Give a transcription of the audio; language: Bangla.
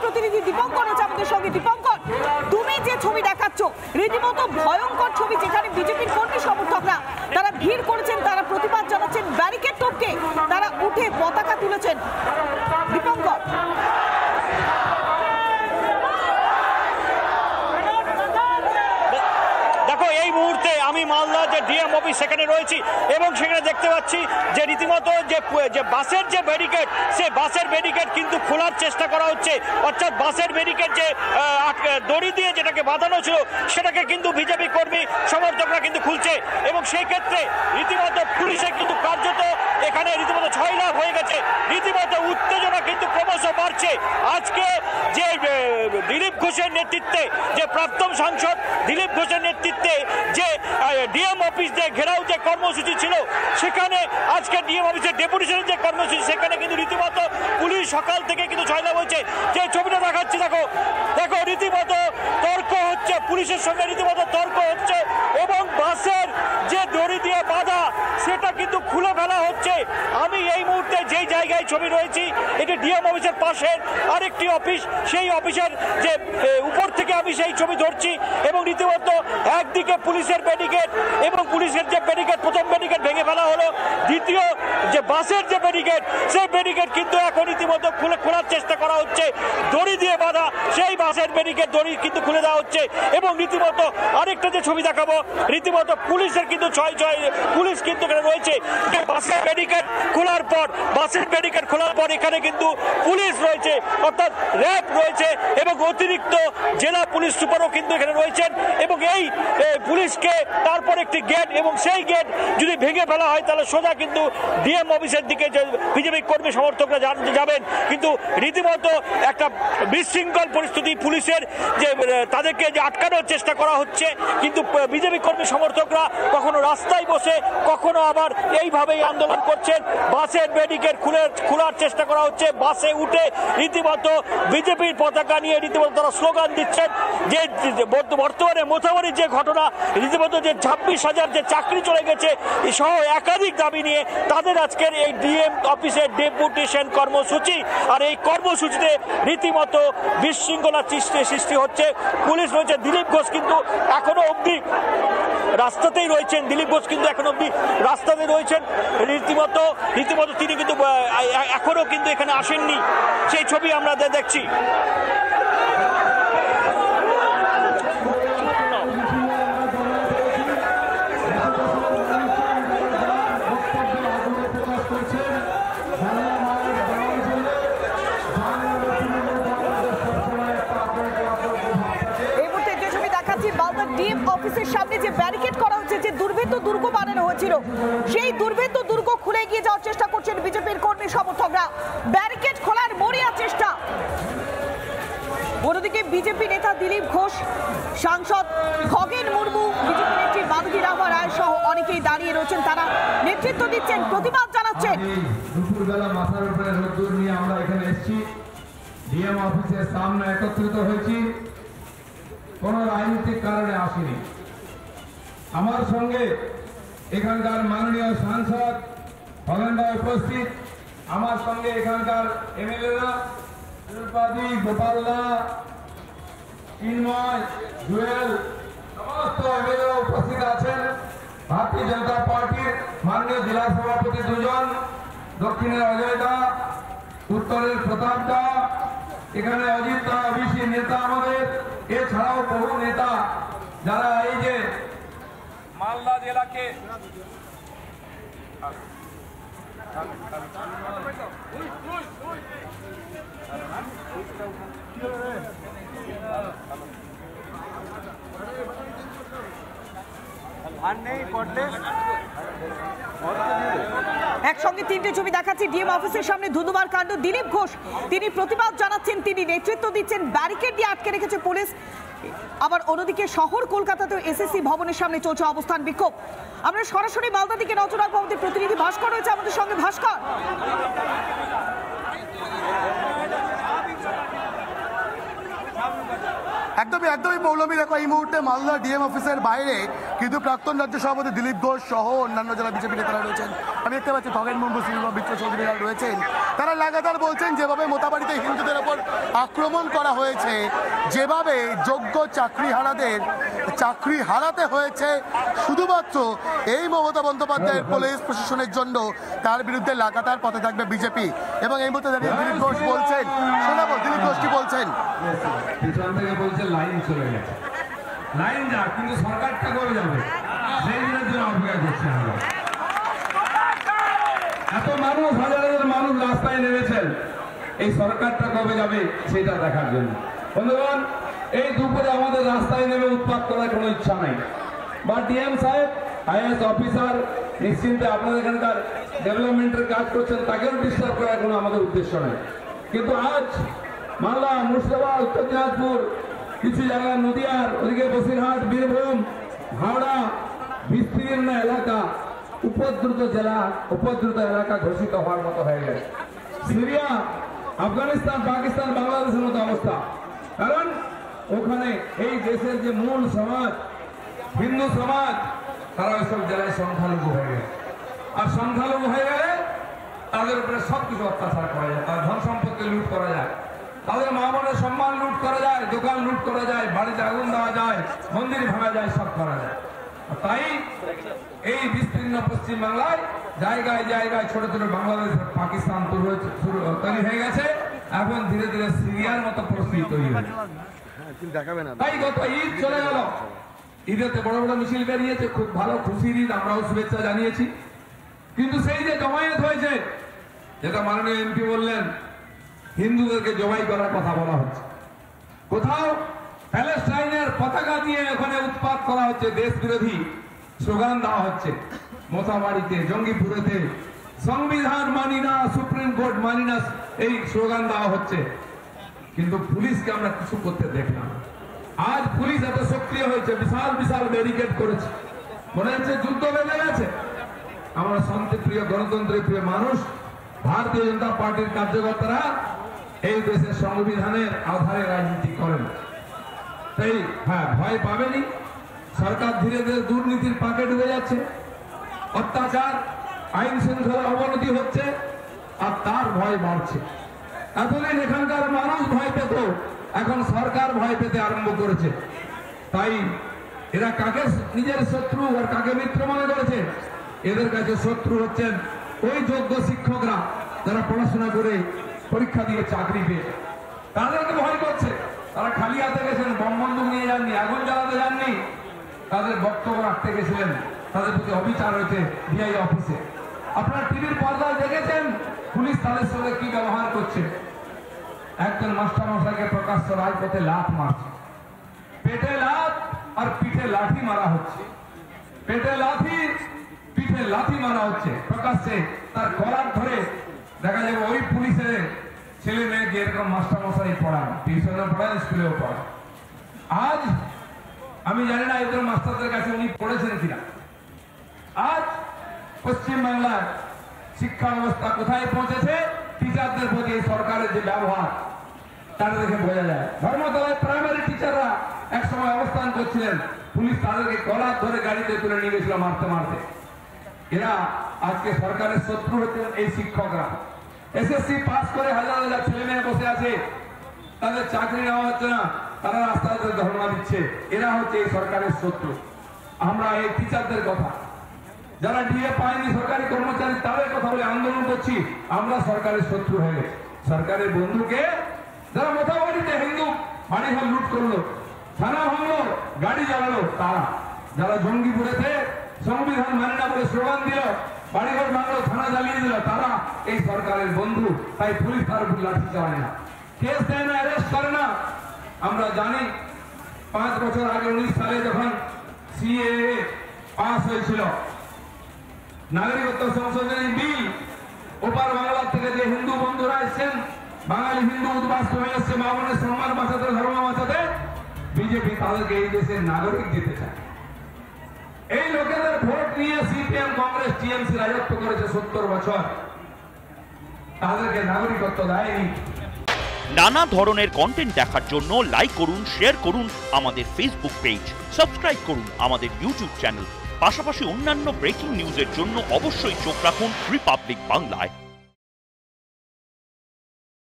প্রতিনিধি দীপঙ্কর আছে আমাদের সঙ্গে। দীপঙ্কর, তুমি যে ছবি দেখাচ্ছ রীতিমতো ভয়ঙ্কর ছবি, যেখানে বিজেপির কর্মী সমর্থকরা তারা ভিড় করেছেন, তারা প্রতিবাদ জানাচ্ছেন, ব্যারিকেড টপকে তারা উঠে পতাকা তুলেছেন। দীপঙ্কর, দেখো এই মুহূর্তে আমি মালদা যে ডিএম অফিস সেখানে রয়েছি এবং সেখানে দেখতে পাচ্ছি যে রীতিমতো যে বাসের যে ব্যারিকেড, সেই বাসের ব্যারিকেড কিন্তু খোলার চেষ্টা করা হচ্ছে। অর্থাৎ বাসের ব্যারিকেড যে দড়ি দিয়ে যেটাকে বাঁধানো ছিল সেটাকে কিন্তু বিজেপি কর্মী সমর্থকরা কিন্তু খুলছে এবং সেই ক্ষেত্রে রীতিমতো পুলিশের কিন্তু কার্যত এখানে রীতিমতো ছয়লাভ হয়ে গেছে। রীতিমতো উত্তেজনা কিন্তু ক্রমশ বাড়ছে। আজকে যে দিলীপ ঘোষের নেতৃত্বে, যে প্রাক্তন সাংসদ দিলীপ ঘোষের নেতৃত্বে যে ডিএম অফিস যে ঘেরাও যে কর্মসূচি ছিল, সেখানে আজকে ডিএম অফিসের ডেপুটেশনের যে কর্মসূচি, সেখানে কিন্তু রীতিমতো পুলিশ সকাল থেকে কিন্তু ছয়লাভ হয়েছে। যে ছবিটা দেখাচ্ছি দেখো রীতিমতো তর্ক হচ্ছে, পুলিশের সঙ্গে রীতিমতো তর্ক হচ্ছে এবং বাসের যে দড়ি দিয়ে বাঁধা সেটা কিন্তু খুলে ফেলা হচ্ছে। আমি এই মুহূর্তে যেই জায়গায় ছবি রয়েছি, এটি ডিএম অফিসের পাশের আরেকটি অফিস, সেই অফিসের যে উপর থেকে আমি সেই ছবি ধরছি এবং রীতিমতো একদিকে পুলিশের ব্যারিকেড এবং পুলিশের যে ব্যারিকেড, প্রথম ব্যারিকেড ভেঙে ফেলা হলো, দ্বিতীয় যে বাসের যে ব্যারিকেড, সেই ব্যারিকেড কিন্তু এখন রীতিমতো খোলার চেষ্টা করা হচ্ছে। দড়ি দিয়ে বাঁধা সেই বাসের ব্যারিকেড দড়ি কিন্তু খুলে দেওয়া হচ্ছে এবং রীতিমতো আরেকটা যে ছবি দেখাবো, রীতিমতো পুলিশের কিন্তু পুলিশ কিন্তু এখানে রয়েছে। বাসের ব্যারিকেড খোলার পর এখানে কিন্তু পুলিশ রয়েছে, অর্থাৎ র্যাব রয়েছে এবং অতিরিক্ত জেলা পুলিশ সুপারও কিন্তু এখানে রয়েছেন এবং এই পুলিশকে তারপর একটি গেট, এবং সেই গেট যদি ভেঙে ফেলা হয় তাহলে সোজা কিন্তু ডিএম অফিসের দিকে যে বিজেপি কর্মী সমর্থকরা যাবেন। কিন্তু রীতিমতো একটা বিশৃঙ্খল পরিস্থিতি, পুলিশের যে তাদেরকে যে আটকানোর চেষ্টা করা হচ্ছে, কিন্তু বিজেপি কর্মী সমর্থকরা কখনো রাস্তায় বসে কখনো আবার এইভাবেই আন্দোলন করছেন। বাসের ব্যারিকেড খোলার চেষ্টা করা হচ্ছে, বাসে উঠে রীতিমতো বিজেপির পতাকা নিয়ে রীতিমতো তারা স্লোগান দিচ্ছেন যে বর্তমানে মোথাবাড়ির যে ঘটনা, রীতিমতো যে 26,000 যে চাকরি চলে গেছে সহ একাধিক দাবি নিয়ে তাদের আজকের এই ডিএম অফিসের ডেপুটেশন কর্মসূচি। আর এই কর্মসূচিতে রীতিমতো বিশৃঙ্খলা সৃষ্টি হচ্ছে। পুলিশ রয়েছে, দিলীপ ঘোষ কিন্তু এখনো অবধি রাস্তাতেই রয়েছেন, রীতিমতো তিনি কিন্তু এখনো কিন্তু এখানে আসেননি, সেই ছবি আমরা দেখছি। ডিএম অফিসের সামনে যে ব্যারিকেড করা হচ্ছে, যে দুর্ভেদ্য দুর্গ বানানো হয়েছিল, সেই দুর্ভেদ্য দুর্গ খুলে গিয়ে যাওয়ার চেষ্টা করছেন বিজেপির কর্মী সমর্থকরা। ব্যারিকেড খোলার মরিয়া চেষ্টা। অন্যদিকে বিজেপি নেতা দিলীপ ঘোষ, সাংসদ খগেন মুর্মু, বিজেপি নেত্রী মালতী রায় সহ অনেকেই দাঁড়িয়ে রয়েছেন, তারা নেতৃত্ব দিচ্ছেন, প্রতিবাদ জানাচ্ছেন। দুপুরবেলা মাথার উপরে রোদ্দুর নিয়ে আমরা এখানে এসেছি, ডিএম অফিসের সামনে একত্রিত হয়েছি, কোন রাজনৈতিক কারণে আসেনি। আমার সঙ্গে এখানকার মাননীয় সাংসদ খগেনদা উপস্থিত, আমার সঙ্গে এখানকার এমএলএরা তিরুপতি, গোপালদা, চিন্ময়, জুয়েল, সমস্ত এমএলএরা উপস্থিত আছেন। ভারতীয় জনতা পার্টির মাননীয় জেলা সভাপতি দুজন, দক্ষিণের অজয় দা, উত্তরের প্রতাপ দা, এখানে অজিত দা ওবিসি নেতা আমাদের, এছাড়াও বহু নেতা যারা এই যে মালদা জেলাকে একসঙ্গে তিনটে ছবি দেখাচ্ছি। ডিএম অফিসের সামনে ধুধুমার কাণ্ড। দিলীপ ঘোষ তিনি প্রতিবাদ জানাচ্ছেন, তিনি নেতৃত্ব দিচ্ছেন, ব্যারিকেড দিয়ে আটকে রেখেছে পুলিশ। আবার অন্যদিকে শহর কলকাতাতেও এসএসসি ভবনের সামনে চলছে অবস্থান বিক্ষোভ। আমরা সরাসরি মালদা দিকে নজর রাখবো, আমাদের প্রতিনিধি ভাস্কর রয়েছে আমাদের সঙ্গে। ভাস্কর, একদমই মৌলমী দেখো এই মুহূর্তে মালদা ডিএম অফিসের বাইরে কিন্তু প্রাক্তন রাজ্য সভাপতি দিলীপ ঘোষ সহ অন্যান্য যারা বিজেপি নেতারা রয়েছেন, আমি দেখতে পাচ্ছি খগেন মুর্মু, বিত্র চৌধুরীরা রয়েছেন, তারা লাগাতার বলছেন যেভাবে মোতাবাড়িতে হিন্দুদের ওপর আক্রমণ করা হয়েছে, যেভাবে যোগ্য চাকরিহারাদের চাকরি হারাতে হয়েছে শুধুমাত্র এই মমতা বন্দ্যোপাধ্যায়ের পুলিশ প্রশাসনের জন্য, তার বিরুদ্ধে লাগাতার পথে থাকবে বিজেপি। এবং এই মুহূর্তে দাঁড়িয়ে দিলীপ ঘোষ বলছেন, শোনাবো দিলীপ ঘোষ কি বলছেন। পিছন থেকে বলছে লাইন চলে গেছে, লাইন যা, কিন্তু সরকারটা কবে যাবে সেই দিনের জন্য অপেক্ষা করছি আমরা। এত মানুষ, হাজার হাজার মানুষ রাস্তায় নেমেছেন এই সরকারটা কবে যাবে সেটা দেখার জন্য। বন্ধুগণ, এই দুপুরে আমাদের রাস্তায় নেমে উৎপাত করার কোনো ইচ্ছা নাই, বা ডিএম সাহেব আইএস অফিসার নিশ্চিন্তে আপনাদের এখানকার ডেভেলপমেন্টের কাজ করছেন, তাকেও ডিস্টার্ব করার কোনো আমাদের উদ্দেশ্য নেই। কিন্তু আজ মালদা, মুর্শিদাবাদ, উত্তর দিনাজপুর, কিছু জায়গায় নদিয়ার ওদিকে বসিরহাট, বীরভূম, হাওড়া, বিস্তীর্ণ এলাকা উপদ্রুত জেলা, উপদ্রুত এলাকা ঘোষিত হওয়ার মতো হয়ে গেছে। সিরিয়া, আফগানিস্তান, পাকিস্তান, বাংলাদেশের মতো অবস্থা। কারণ ওখানে এই দেশের যে মূল সমাজ, হিন্দু সমাজ, তারা ওইসব জেলায় সংখ্যালঘু হয়ে গেছে। আর সংখ্যালঘু হয়ে গেলে তাদের উপরে সবকিছু অত্যাচার করা যায়, তার ধন সম্পত্তি লুট করা যায়, তাদের মা বোনের সম্মান লুট করা যায়, দোকান লুট করা যায়, বাড়িতে আগুন দেওয়া যায়, মন্দির ভাঙা যায়, সব করা যায়। তাই এই বিস্তীর্ণ পশ্চিম বাংলায় জায়গায় জায়গায় ছোট ছোট বাংলাদেশ, পাকিস্তান তৈরি হয়ে গেছে। এখন ধীরে ধীরে সিরিয়ার মতো পরিস্থিতি তৈরি হয়েছে। তাই গত ঈদ চলে গেল, ঈদেতে বড় বড় মিছিল বেরিয়েছে, খুব ভালো খুশির ঈদ, আমরাও শুভেচ্ছা জানিয়েছি। কিন্তু সেই যে জমায়েত হয়েছে, যেটা মাননীয় এমপি বললেন, হিন্দুদেরকে জবাই করার কথা বলা হচ্ছে, কোথাও প্যালেস্টাইনের পতাকা দিয়ে ওখানে উৎপাত করা হচ্ছে, দেশ বিরোধী স্লোগান দেওয়া হচ্ছে, মোথাবাড়িতে, জঙ্গিপুরেতে সংবিধান মানি না, সুপ্রিম কোর্ট মানি না, এই স্লোগান দেওয়া হচ্ছে। কিন্তু পুলিশকে আমরা কিছু করতে দেখলাম। আজ পুলিশ এত সক্রিয় হয়েছে, বিশাল বিশাল ব্যারিকেড করেছে, মনে হচ্ছে যুদ্ধ বেঁধে গেছে। আমরা শান্তিপ্রিয়, গণতন্ত্রের প্রিয় মানুষ, ভারতীয় জনতা পার্টির কার্যকর্তারা এই দেশের সংবিধানের আধারে রাজনীতি করেন। তাই হ্যাঁ, ভয় পাবেনি। সরকার ধীরে ধীরে দুর্নীতির পাকে ডুবে যাচ্ছে, অত্যাচার, আইন শৃঙ্খলার অবনতি হচ্ছে, আর তার ভয় বাড়ছে। এতদিন এখানকার মানুষ ভয় পেত, এখন সরকার ভয় পেতে আরম্ভ করেছে। তাই এরা কাকে নিজের শত্রু আর কাকে মিত্র মনে করেছে? এদের কাছে শত্রু হচ্ছেন ওই যোগ্য শিক্ষকরা যারা পড়াশোনা করে পরীক্ষা দিয়ে চাকরি পেয়ে, তাদেরকে ভয় করছে। তারা খালি হাতে গেছেন, বম বন্দুক নিয়ে যাননি, আগুন জ্বালাতে যাননি, তাদের বক্তব্য রাখতে গেছিলেন, তাদের প্রতি অবিচার হয়েছে ডিআই অফিসে। আপনারা টিভির পর্দায় দেখেছেন পুলিশ তাদের সঙ্গে কি ব্যবহার করছে। একজন মাস্টারমশাইকে প্রকাশ্য রাজপথে লাথ মারছে, পেটে লাথ আর পিঠে লাঠি মারা হচ্ছে, পেটে লাথি, পিঠে লাথি মারা হচ্ছে প্রকাশ্যে। তার কলার ধরে দেখা যাবে ওই পুলিশের ছেলে মেয়েকে এরকম মাস্টারমশাই পড়ান, টিউশনে পড়ান, স্কুলেও পড়ান। আজ আমি জানি না এদের মাস্টারদের কাছে উনি পড়েছেন কিনা। আজ পশ্চিম বাংলার শিক্ষা ব্যবস্থা কোথায় পৌঁছেছে, টিচারদের প্রতি সরকারের যে ব্যবহার তারা দেখে বোঝা যায়। ধর্মতলায় প্রাইমারি টিচাররা একসময় অবস্থান করছিলেন, পুলিশ তাদেরকে কলার ধরে গাড়িতে তুলে নিয়ে গেছিল মারতে মারতে। এরা আজকে সরকারের শত্রু হচ্ছেন এই শিক্ষকরা। এসএসসি পাস করে হাজার হাজার ছেলে মেয়ে বসে আছে, তাদের চাকরি নেওয়া হচ্ছে না, তারা রাস্তায় ধর্ণা দিচ্ছে। এরা হচ্ছে এই সরকারের শত্রু। আমরা এই টিচারদের কথা, যারা ডিএ পায়নি সরকারি কর্মচারী, তাদের কথা বলে আন্দোলন করছি, আমরা সরকারের শত্রু হয়ে গেছি। সরকারের বন্ধুকে যারা মোথাবাড়িতে হিন্দু বাড়িঘর লুট করলো, থানা ভাঙলো, গাড়ি জ্বালালো, তারা যারা জঙ্গিপুরেতে সংবিধান মানে না বলে স্লোগান দিল, বাড়িঘর ভাঙলো, থানা জ্বালিয়ে দিল, তারা এই সরকারের বন্ধু। তাই পুলিশ তার উপর লাঠি চালায় না, কেস দেয় না, অ্যারেস্ট করে না। আমরা জানি 5 বছর আগে 19 সালে যখন সিএএ পাস হয়েছিল, নাগরিকত্ব সংশোধনী বিল, ওপার বাংলার থেকে যে হিন্দু বন্ধুরা এসছেন, বাঙালি হিন্দু উদ্বাস্ত হয়ে এসছে, মা বোনের সম্মান বাঁচাতে, ধর্ম বাঁচাতে, বিজেপি তাদেরকে এই দেশের নাগরিক দিতে চায়। এই লোকেদের ভোট নিয়ে সিপিএম, কংগ্রেস, টিএমসি রাজত্ব করেছে 70 বছর, তাদেরকে নাগরিকত্ব দেয়নি। নানা ধরনের কন্টেন্ট দেখার জন্য লাইক করুন, শেয়ার করুন আমাদের ফেসবুক পেজ, সাবস্ক্রাইব করুন আমাদের ইউটিউব চ্যানেল। পাশাপাশি অন্যান্য ব্রেকিং নিউজের জন্য অবশ্যই চোখ রাখুন রিপাবলিক বাংলায়।